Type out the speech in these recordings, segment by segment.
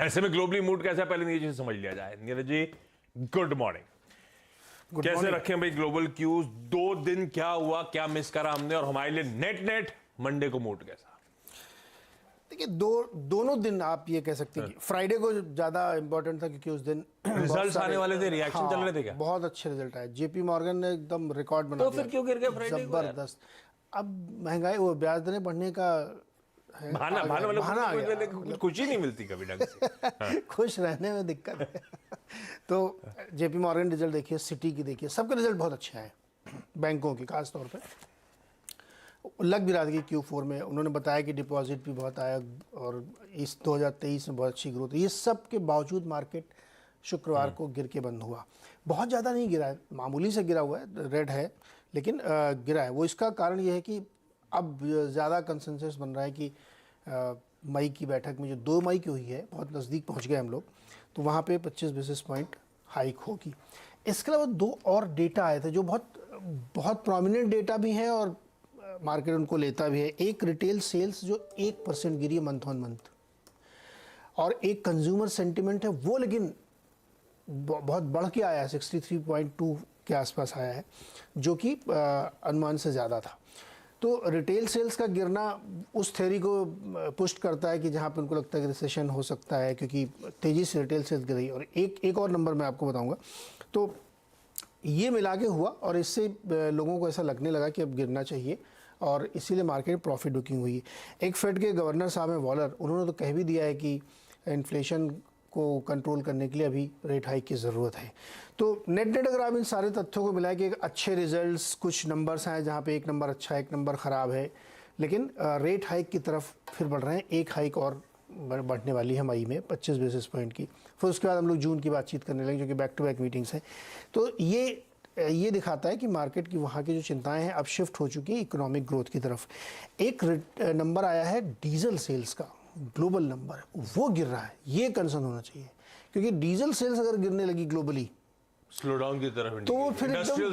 ऐसे में globally mood कैसा है पहले नीरज जी समझ लिया जाए। Neeraj ji good morning. कैसे रखें भाई ग्लोबल क्यूज, 2 दिन क्या हुआ, क्या मिस करा हमने, और हमारे लिए नेट मंडे को मूड कैसा? देखिए दोनों दिन आप ये कह सकते हैं कि फ्राइडे को ज्यादा इंपॉर्टेंट था क्योंकि उस दिन रिजल्ट्स आने वाले थे, रिएक्शन चल रहे थे क्या? बहुत अच्छे रिजल्ट आए। जेपी मॉर्गन ने एकदम रिकॉर्ड बना तो दिया। फिर क्यों गिर गए फ्राइडे को? जबरदस्त। अब महंगाई, वो ब्याज दरें बढ़ने का है, बहाना बहाना आ गया। कुछ खुशी नहीं मिलती कभी ढंग से। खुश रहने में दिक्कत है। तो जेपी मॉर्गन रिजल्ट देखिए, सिटी की देखिए, सबके रिजल्ट बहुत अच्छे आए, बैंकों की खास तौर पे। लग भी रहा था कि Q4 में उन्होंने बताया कि डिपॉजिट भी बहुत आया और इस 2023 में बहुत अच्छी ग्रोथ। ये सब के बावजूद मार्केट शुक्रवार को गिर के बंद हुआ। बहुत ज़्यादा नहीं गिरा है, मामूली से गिरा हुआ है, रेड है, लेकिन गिरा है। वो इसका कारण ये है कि अब ज़्यादा कंसेंसस बन रहा है कि मई की बैठक में, जो 2 मई की हुई है, बहुत नज़दीक पहुंच गए हम लोग, तो वहाँ पे 25 बेसिस पॉइंट हाइक होगी। इसके अलावा 2 और डेटा आए थे जो बहुत प्रोमिनेंट डेटा भी हैं और मार्केट उनको लेता भी है। एक रिटेल सेल्स जो 1% गिरी है मंथ ऑन मंथ, और एक कंज्यूमर सेंटिमेंट है वो लेकिन बहुत बढ़ के आया है, 63.2 के आसपास आया है, जो कि अनुमान से ज़्यादा था। तो रिटेल सेल्स का गिरना उस थ्योरी को पुष्ट करता है कि जहाँ पे उनको लगता है कि रिसेशन हो सकता है, क्योंकि तेज़ी से रिटेल सेल्स गिर रही है। और एक और नंबर मैं आपको बताऊँगा, तो ये मिला के हुआ और इससे लोगों को ऐसा लगने लगा कि अब गिरना चाहिए, और इसीलिए मार्केट में प्रॉफिट बुकिंग हुई। एक फेड के गवर्नर साहब हैं वॉलर, उन्होंने तो कह भी दिया है कि इन्फ्लेशन को कंट्रोल करने के लिए अभी रेट हाइक की ज़रूरत है। तो नेट अगर आप इन सारे तथ्यों को मिलाए कि अच्छे रिजल्ट्स, कुछ नंबर्स हैं जहाँ पे एक नंबर अच्छा है, एक नंबर ख़राब है, लेकिन रेट हाइक की तरफ फिर बढ़ रहे हैं। एक हाइक और बढ़ने वाली है मई में 25 बेसिस पॉइंट की, फिर उसके बाद हम लोग जून की बातचीत करने लगे, जो कि बैक टू बैक मीटिंग्स हैं। तो ये दिखाता है कि मार्केट की वहाँ की जो चिंताएं हैं अब शिफ्ट हो चुकी है इकोनॉमिक ग्रोथ की तरफ। एक नंबर आया है डीजल सेल्स का, ग्लोबल नंबर, वो गिर रहा है। ये कंसर्न होना चाहिए, क्योंकि डीजल सेल्स अगर गिरने लगी ग्लोबली, स्लो डाउन की तरफ, तो फिर इंडस्ट्रियल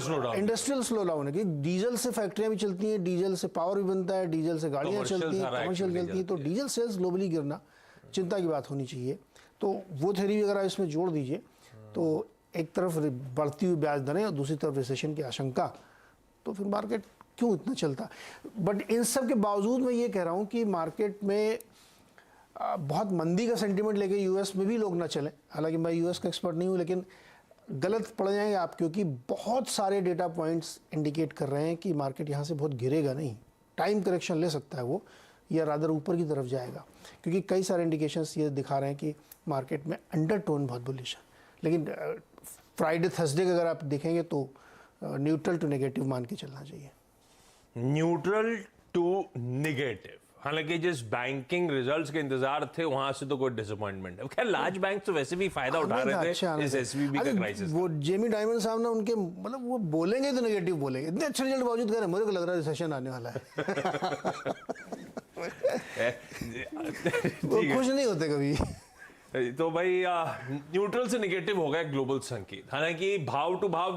स्लो डाउन है। कि डीजल से फैक्ट्रियां भी चलती हैं, डीजल से पावर भी बनता है, डीजल से गाड़ियां चलती हैं, कमर्शियल चलती हैं, तो डीजल सेल्स ग्लोबली गिरना चिंता की बात होनी चाहिए। तो वो थ्योरी भी अगर आप इसमें जोड़ दीजिए, तो एक तरफ बढ़ती हुई ब्याज दरें और दूसरी तरफ रिसेशन की आशंका, तो फिर मार्केट क्यों इतना चलता। बट इन सब के बावजूद मैं ये कह रहा हूँ कि मार्केट में बहुत मंदी का सेंटीमेंट लेके यूएस में भी लोग ना चलें। हालांकि मैं यूएस का एक्सपर्ट नहीं हूँ, लेकिन गलत पड़ जाएंगे आप, क्योंकि बहुत सारे डेटा पॉइंट्स इंडिकेट कर रहे हैं कि मार्केट यहाँ से बहुत गिरेगा नहीं, टाइम करेक्शन ले सकता है वो, या रादर ऊपर की तरफ जाएगा, क्योंकि कई सारे इंडिकेशंस ये दिखा रहे हैं कि मार्केट में अंडरटोन बहुत बुलिश है। लेकिन फ्राइडे थर्सडे का अगर आप देखेंगे तो न्यूट्रल टू नेगेटिव मान के चलना चाहिए। Neutral to negative. हालांकि जिस बैंकिंग रिजल्ट्स के इंतजार थे वहां से तो कोई डिसअपॉइंटमेंट है। खैर लार्ज बैंक तो वैसे भी फायदा उठा रहे थे इस एसवीबी का क्राइसिस। वो जेमी डायमंड साहब ना, उनके मतलब वो बोलेंगे तो नेगेटिव बोलेंगे, इतने अच्छे रिजल्ट बावजूद कह रहे हैं मुझे को लग रहा है रिसेशन आने वाला है। वो खुश नहीं होते कभी। तो भाई न्यूट्रल से नेगेटिव हो गया ग्लोबल संकेत। हालांकि भाव टू भाव